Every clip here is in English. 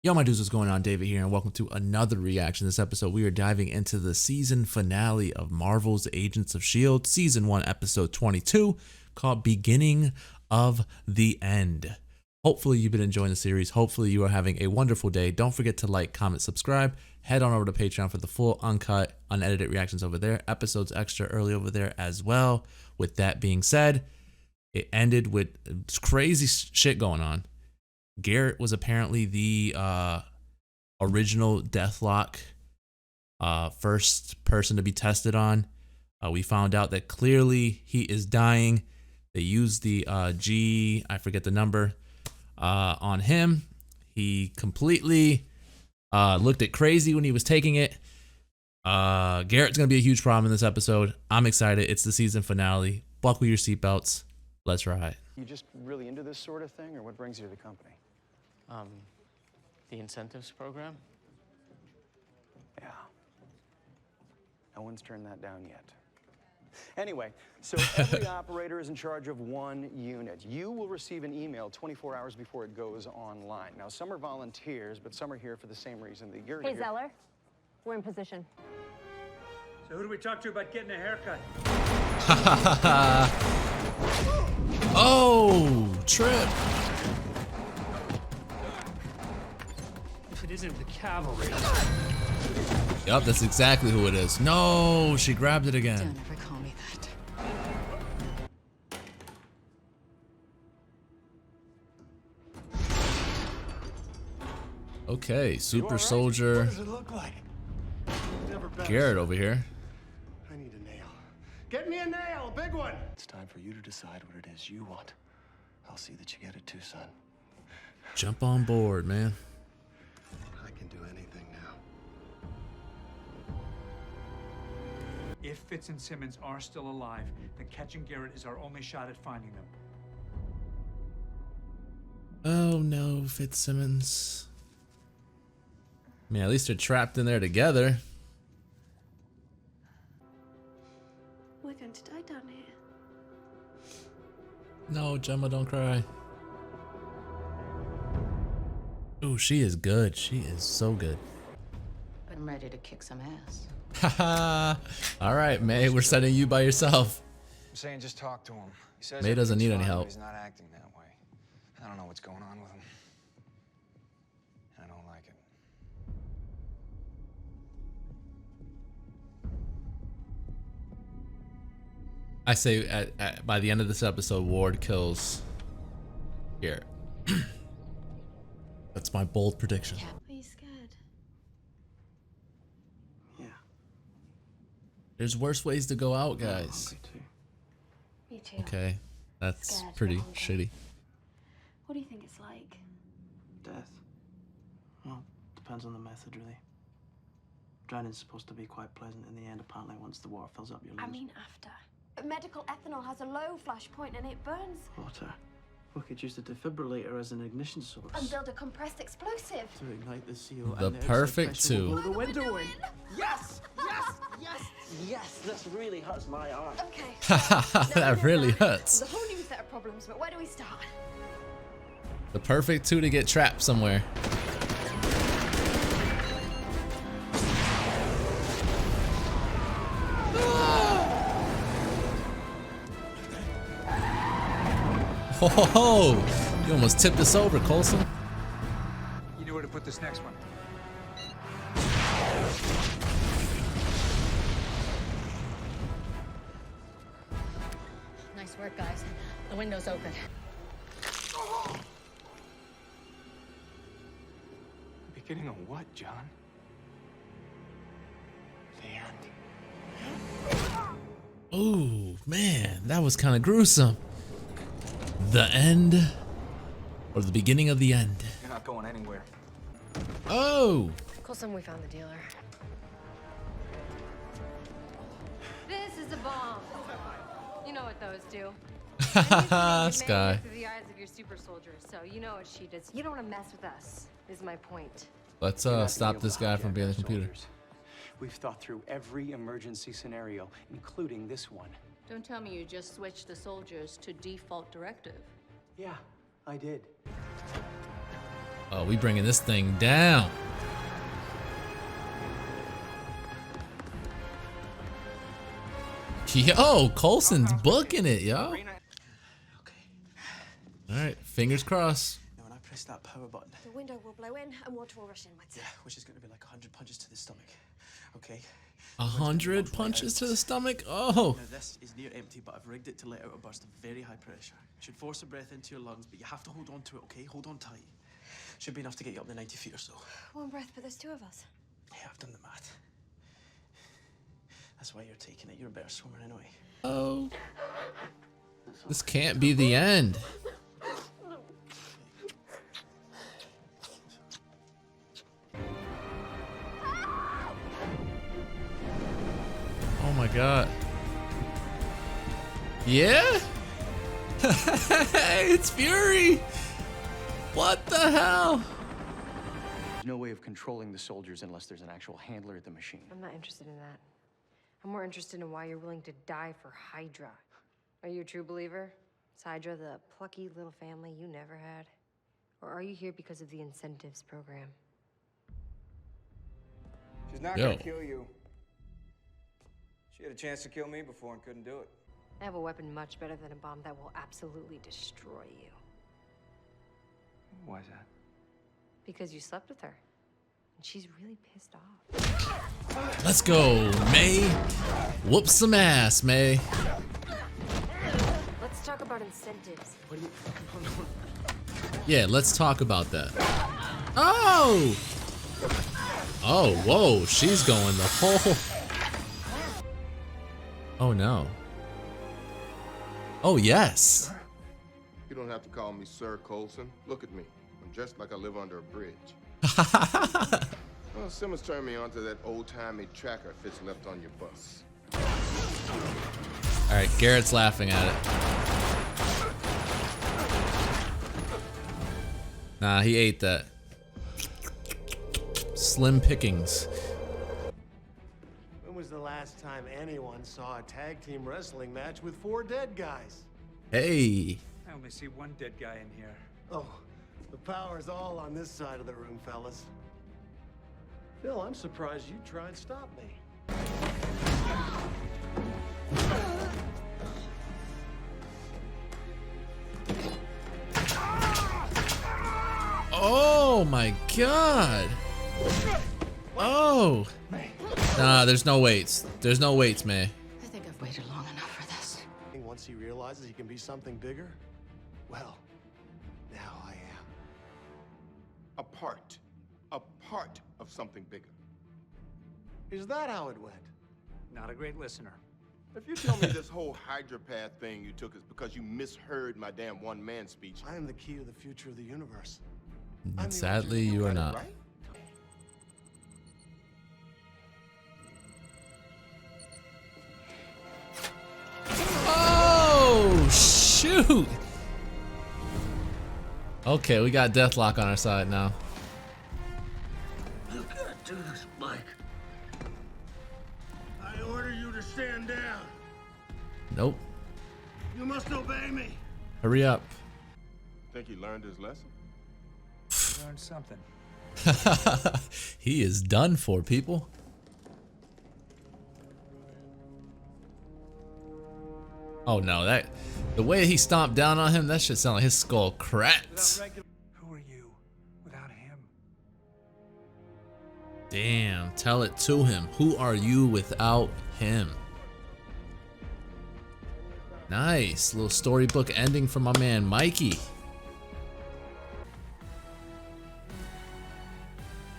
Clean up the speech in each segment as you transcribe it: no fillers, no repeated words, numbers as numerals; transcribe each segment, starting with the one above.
Yo, my dudes, what's going on? David here, and welcome to another reaction. This episode, we are diving into the season finale of Marvel's Agents of S.H.I.E.L.D., Season 1, Episode 22, called Beginning of the End. Hopefully, you've been enjoying the series. Hopefully, you are having a wonderful day. Don't forget to like, comment, subscribe. Head on over to Patreon for the full, uncut, unedited reactions over there. Episodes extra early over there as well. With that being said, it ended with crazy shit going on. Garrett was apparently the original Deathlock first person to be tested on. We found out that clearly he is dying. They used the I forget the number, on him. He completely looked at crazy when he was taking it. Garrett's going to be a huge problem in this episode. I'm excited. It's the season finale. Buckle your seatbelts. Let's ride. You just really into this sort of thing, or what brings you to the company? The incentives program? Yeah. No one's turned that down yet. Anyway, so every operator is in charge of one unit. You will receive an email 24 hours before it goes online. Now, some are volunteers, but some are here for the same reason that you're here. Hey, Zeller. We're in position. So who do we talk to about getting a haircut? Oh, trip. If it isn't the cavalry. Yep, that's exactly who it is. No, she grabbed it again. Don't ever call me that. Okay, super soldier. What does it look like? Never been. Garrett over here. I need a nail. Get me a nail, a big one. It's time for you to decide what it is you want. I'll see that you get it too, son. Jump on board, man. I can do anything now. If Fitz and Simmons are still alive, then catching Garrett is our only shot at finding them. Oh no, Fitzsimmons. I mean, at least they're trapped in there together. We're going to die down here. No, Gemma, don't cry. Ooh, she is good. She is so good. I'm ready to kick some ass. Haha. All right, May, we're sending you by yourself. I'm saying just talk to him. He says May doesn't need any everything's fine, help. but he's not acting that way. I don't know what's going on with him. I don't like it. I say by the end of this episode, Ward kills Garrett. That's my bold prediction. Are you scared? Yeah. There's worse ways to go out, guys. Me too. Okay, that's Scared, pretty but hungry. shitty. What do you think it's like? Death? Well, depends on the method, really. Drowning's supposed to be quite pleasant in the end, apparently, once the water fills up your lungs. I mean, after. Medical ethanol has a low flash point and it burns. Water. We could use the defibrillator as an ignition source. And build a compressed explosive. To ignite the seal. The and outside perfect pressure will two. blow the window in. Yes! Yes! Yes! Yes! This really hurts my arm. Okay. That really hurts. There's a whole new set of problems, but where do we start? The perfect two to get trapped somewhere. Oh, you almost tipped us over, Coulson. You know where to put this next one. Nice work, guys. The window's open. Beginning of what, John? The end. Oh, man, that was kind of gruesome. The end, or the beginning of the end. You're not going anywhere. Oh, Coulson, we found the dealer. This is a bomb. You know what those do. Sky. Through the eyes of your super soldiers, so you know what she does. You don't want to mess with us, is my point. Let's You're not gonna stop be able this to guy hijack from being our the computer. soldiers. We've thought through every emergency scenario, including this one. Don't tell me you just switched the soldiers to default directive. Yeah, I did. Oh, we bringing this thing down. Yo, Coulson's booking it, yo. Okay. All right, fingers crossed. Now, when I press that power button, The window will blow in and water will rush inwards. yeah, which is going to be like 100 punches to the stomach. Okay. 100 punches to the stomach. Oh. Now, this is near empty, but I've rigged it to let out a burst of very high pressure. Should force the breath into your lungs, but you have to hold on to it, okay? Hold on tight. Should be enough to get you up to 90 feet or so. One breath, but there's two of us. Yeah, I've done the math. That's why you're taking it. You're a better swimmer anyway. Oh. This can't be the end. Oh my god. Yeah? It's Fury. What the hell? There's no way of controlling the soldiers unless there's an actual handler at the machine. I'm not interested in that. I'm more interested in why you're willing to die for Hydra. Are you a true believer? Is Hydra the plucky little family you never had? Or are you here because of the incentives program? She's not Yo. gonna kill you. She had a chance to kill me before and couldn't do it. I have a weapon much better than a bomb that will absolutely destroy you. Why is that? Because you slept with her. And she's really pissed off. Let's go, May. Whoop some ass, May. Let's talk about incentives. Yeah, let's talk about that. Oh! Oh, whoa, she's going the whole... Oh, no. Oh, yes. You don't have to call me Sir Coulson. Look at me. I'm dressed like I live under a bridge. Well, Simmons turned me on to that old-timey tracker Fitz left on your bus. All right, Garrett's laughing at it. Nah, he ate that. Slim pickings. When was the last time anyone saw a tag team wrestling match with 4 dead guys? Hey. I only see one dead guy in here. Oh, the power's all on this side of the room, fellas. Phil, I'm surprised you tried to stop me. Oh my god. Oh. Nah, there's no weights. There's no weights, man. I think I've waited long enough for this. Once he realizes he can be something bigger, well, now I am. A part of something bigger. Is that how it went? Not a great listener. If you tell me this whole hydropath thing you took is because you misheard my damn one-man speech, I am the key to the future of the universe. And sadly, you are not. right? Oh, shoot. Okay, we got Deathlock on our side now. You can't do this, Mike. I order you to stand down. Nope. You must obey me. Hurry up. Think he learned his lesson? Learned something. He is done for, people. Oh no, the way he stomped down on him, that shit sounded like his skull cracked. Who are you without him? Damn, tell it to him. Who are you without him? Nice, little storybook ending from my man Mikey.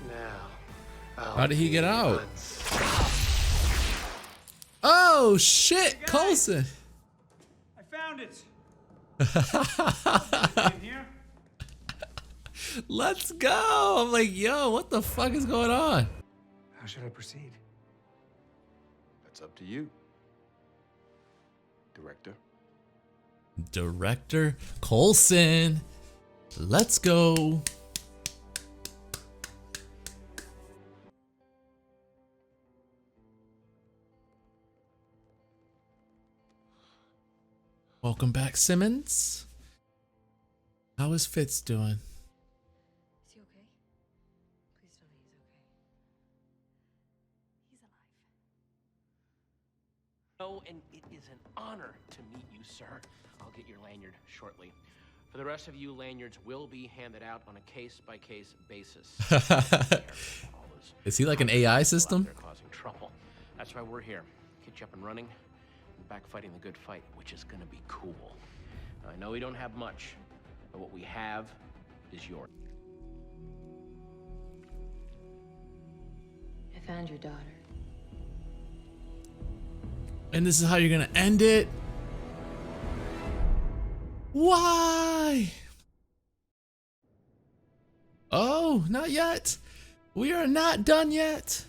Now, How did he get out? Oh shit, Coulson. I found it. In here? Let's go. I'm like, yo, what the fuck is going on? How should I proceed? That's up to you, director. Director Coulson. Let's go. Welcome back, Simmons. How is Fitz doing? Is he Oh, and it is an honor to meet you, sir. I'll get your lanyard shortly. For the rest of you, lanyards will be handed out on a case-by-case basis. Is he like an AI system? They're causing trouble. That's why we're here. Get you up and running, and back fighting the good fight, which is gonna be cool. Now, I know we don't have much, but what we have is yours. I found your daughter. And this is how you're gonna end it? Why? Oh, not yet. We are not done yet.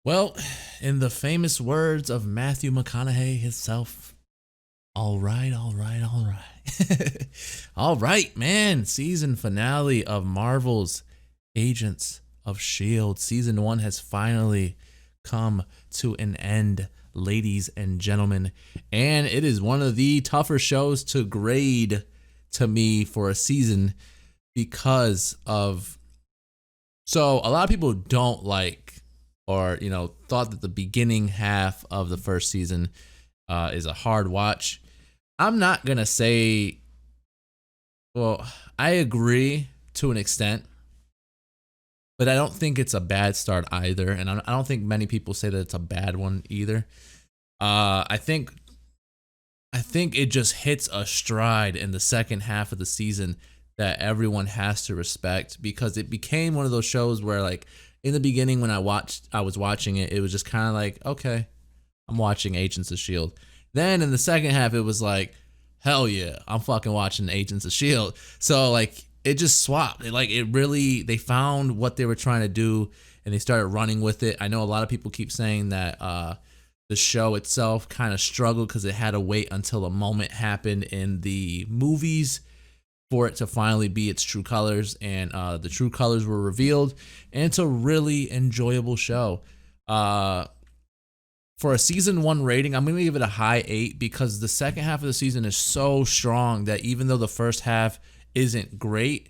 Well, in the famous words of Matthew McConaughey himself, all right, all right, all right. All right, man. Season finale of Marvel's Agents of S.H.I.E.L.D. Season 1 has finally come to an end, ladies and gentlemen. And it is one of the tougher shows to grade to me for a season because of... So a lot of people don't like, or, you know, thought that the beginning half of the first season is a hard watch. I'm not going to say, well, I agree to an extent, but I don't think it's a bad start either. And I don't think many people say that it's a bad one either. I think it just hits a stride in the second half of the season that everyone has to respect, because it became one of those shows where, like, in the beginning when I was watching it, it was just kind of like, okay, I'm watching Agents of S.H.I.E.L.D. Then in the second half, it was like, hell yeah, I'm fucking watching Agents of S.H.I.E.L.D. So, like, it just swapped. They found what they were trying to do, and they started running with it. I know a lot of people keep saying that the show itself kind of struggled because it had to wait until a moment happened in the movies for it to finally be its true colors, and the true colors were revealed, and it's a really enjoyable show. For a season 1 rating, I'm going to give it a high 8 because the second half of the season is so strong that even though the first half isn't great,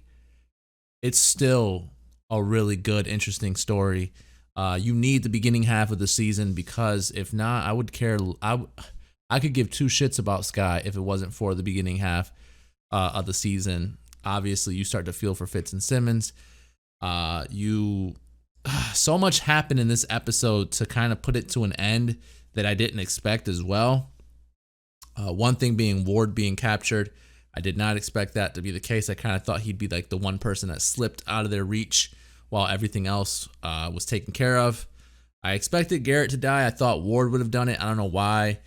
it's still a really good, interesting story. You need the beginning half of the season, because if not, I would care. I could give two shits about Skye if it wasn't for the beginning half of the season. Obviously, you start to feel for Fitz and Simmons. So much happened in this episode to kind of put it to an end that I didn't expect as well. One thing being Ward being captured. I did not expect that to be the case. I kind of thought he'd be like the one person that slipped out of their reach while everything else was taken care of. I expected Garrett to die. I thought Ward would have done it. I don't know why.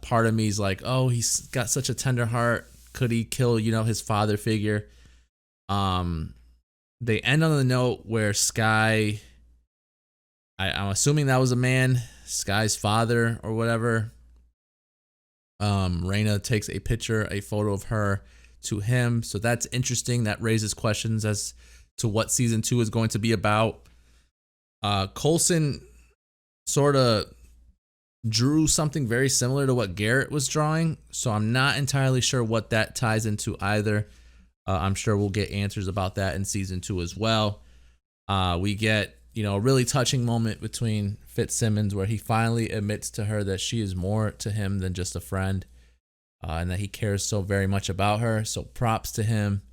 Part of me is like, oh, he's got such a tender heart. Could he kill, his father figure? They end on the note where Skye, I'm assuming that was a man, Skye's father or whatever. Raina takes a photo of her to him. So that's interesting. That raises questions as to what season 2 is going to be about. Coulson sort of drew something very similar to what Garrett was drawing. So I'm not entirely sure what that ties into either. I'm sure we'll get answers about that in season 2 as well. We get, a really touching moment between Fitzsimmons where he finally admits to her that she is more to him than just a friend, and that he cares so very much about her. So props to him.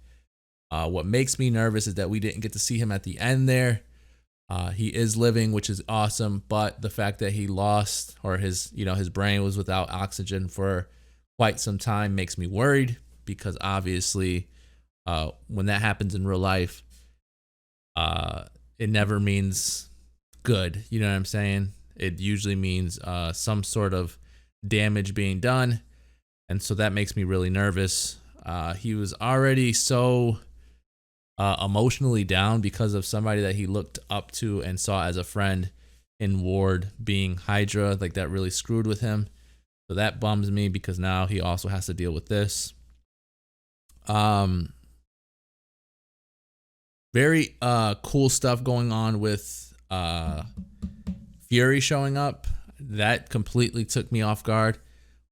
What makes me nervous is that we didn't get to see him at the end there. He is living, which is awesome, but the fact that he lost, or his brain was without oxygen for quite some time, makes me worried, because obviously when that happens in real life, it never means good. You know what I'm saying? It usually means some sort of damage being done. And so that makes me really nervous. He was already so emotionally down because of somebody that he looked up to and saw as a friend in Ward being Hydra. Like, that really screwed with him. So that bums me, because now he also has to deal with this. Very cool stuff going on with Fury showing up. That completely took me off guard.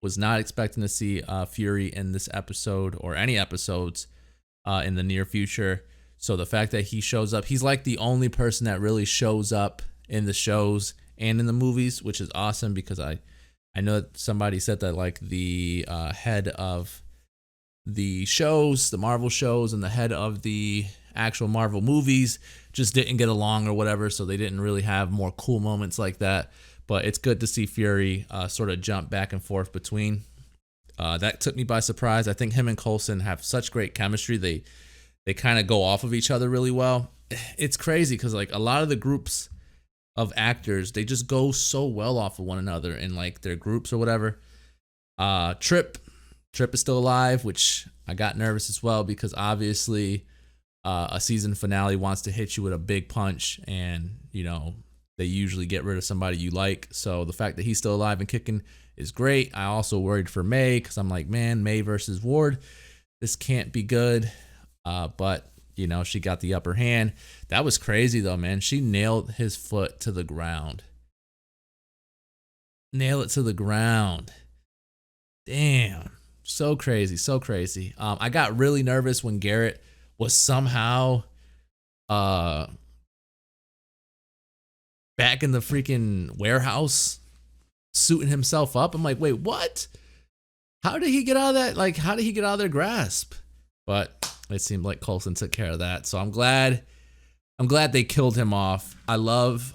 Was not expecting to see Fury in this episode or any episodes in the near future. So the fact that he shows up, he's like the only person that really shows up in the shows and in the movies, which is awesome because I know that somebody said that like the head of the shows, the Marvel shows, and the head of the actual Marvel movies just didn't get along or whatever, so they didn't really have more cool moments like that. But it's good to see Fury sort of jump back and forth between. That took me by surprise. I think him and Coulson have such great chemistry. They kind of go off of each other really well. It's crazy because like a lot of the groups of actors, they just go so well off of one another in like their groups or whatever. Trip is still alive, which I got nervous as well because obviously a season finale wants to hit you with a big punch, and you know they usually get rid of somebody you like. So the fact that he's still alive and kicking is great. I also worried for May because I'm like, man, May versus Ward, this can't be good. But you know, she got the upper hand. That was crazy though, man. She nailed his foot to the ground. Nail it to the ground. Damn. So crazy, so crazy. I got really nervous when Garrett was somehow back in the freaking warehouse suiting himself up. I'm like, wait, what? How did he get out of that? Like, how did he get out of their grasp? But it seemed like Coulson took care of that. So I'm glad they killed him off. I love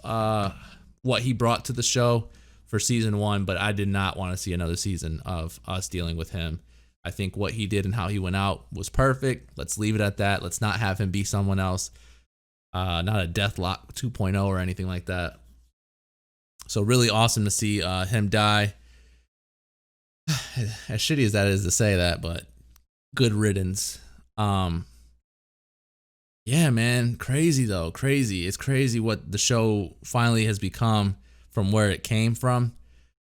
what he brought to the show for season 1, but I did not want to see another season of us dealing with him. I think what he did and how he went out was perfect. Let's leave it at that. Let's not have him be someone else. Not a Deathlock 2.0 or anything like that. So really awesome to see him die. As shitty as that is to say that, but good riddance. Yeah, man, crazy though, crazy. It's crazy what the show finally has become from where it came from.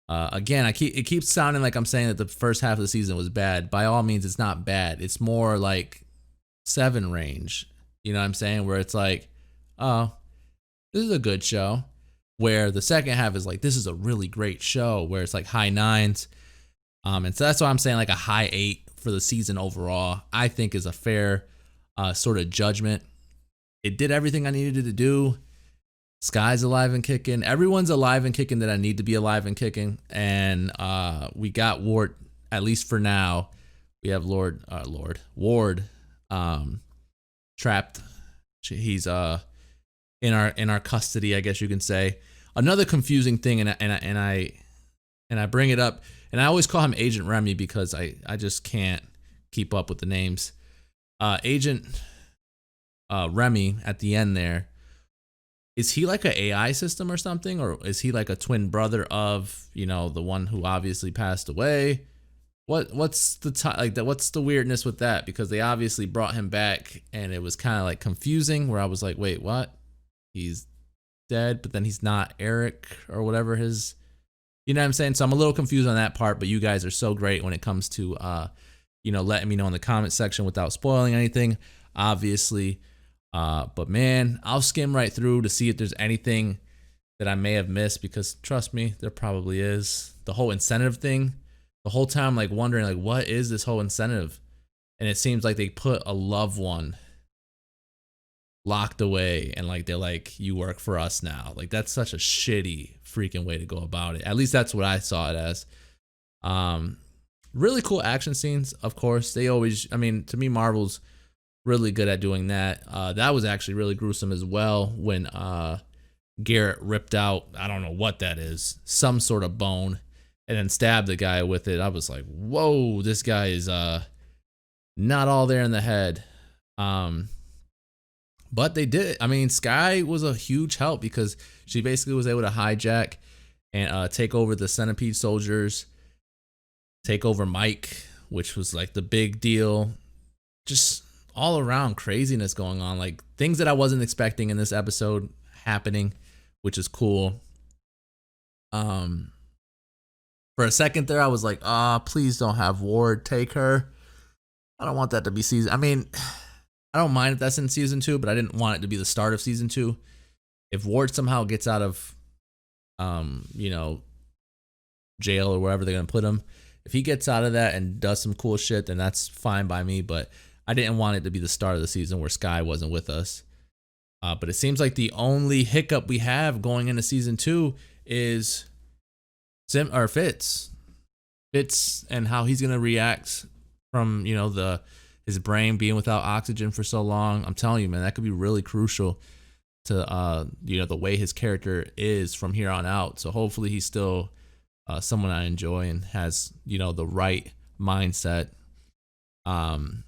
Again, it keeps sounding like I'm saying that the first half of the season was bad. By all means, it's not bad. It's more like 7 range. You know what I'm saying? Where it's like, oh, this is a good show. Where the second half is like, this is a really great show. Where it's like high 9s. And so that's why I'm saying like a high 8 for the season overall, I think is a fair sort of judgment. It did everything I needed it to do. Sky's alive and kicking. Everyone's alive and kicking that I need to be alive and kicking. And we got Ward, at least for now. We have Ward trapped. He's in our custody, I guess you can say. Another confusing thing, and I bring it up, and I always call him Agent Remy because I just can't keep up with the names. Agent Remy at the end there. Is he like an AI system or something, or is he like a twin brother of, you know, the one who obviously passed away? What's the weirdness with that? Because they obviously brought him back, and it was kind of like confusing. Where I was like, wait, what? He's dead, but then he's not Eric or whatever his. You know what I'm saying? So I'm a little confused on that part. But you guys are so great when it comes to, you know, letting me know in the comment section without spoiling anything. Obviously. But man, I'll skim right through to see if there's anything that I may have missed, because trust me, there probably is. The whole incentive thing, the whole time, like wondering, like, what is this whole incentive? And it seems like they put a loved one locked away, and like they're like, you work for us now. Like, that's such a shitty freaking way to go about it. At least that's what I saw it as. Really cool action scenes, of course. They always, I mean, to me, Marvel's really good at doing that. That was actually really gruesome as well when Garrett ripped out, I don't know what that is, some sort of bone, and then stabbed the guy with it. I was like, whoa, this guy is not all there in the head. But they did it. I mean, Sky was a huge help because she basically was able to hijack and take over the Centipede soldiers, take over Mike, which was like the big deal. Just all around craziness going on, like things that I wasn't expecting in this episode happening, which is cool. For a second there, I was like, please don't have Ward take her. I don't want that to be season. I mean, I don't mind if that's in season 2, but I didn't want it to be the start of season 2. If Ward somehow gets out of, you know, jail or wherever they're gonna put him, if he gets out of that and does some cool shit, then that's fine by me. But I didn't want it to be the start of the season where Sky wasn't with us. But it seems like the only hiccup we have going into season 2 is Fitz and how he's gonna react from his brain being without oxygen for so long. I'm telling you, man, that could be really crucial to the way his character is from here on out. So hopefully he's still someone I enjoy and has the right mindset. And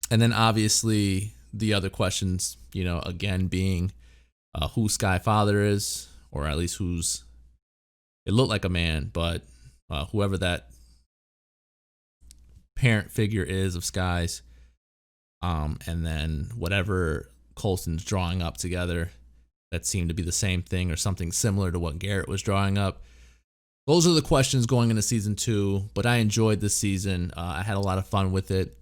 then obviously the other questions, again being who Sky father is, or at least it looked like a man, but whoever that parent figure is of Sky's, and then whatever Coulson's drawing up together that seemed to be the same thing or something similar to what Garrett was drawing up. Those are the questions going into season 2, but I enjoyed this season. I had a lot of fun with it.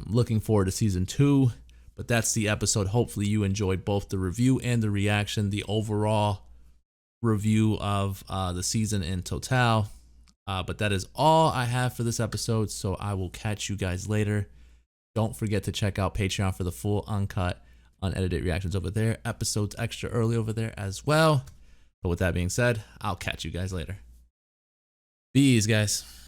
Looking forward to season 2, but that's the episode. Hopefully you enjoyed both the review and the reaction, the overall review of the season in total. But that is all I have for this episode, so I will catch you guys later. Don't forget to check out Patreon for the full uncut, unedited reactions over there. Episodes extra early over there as well. But with that being said, I'll catch you guys later. Bees, guys.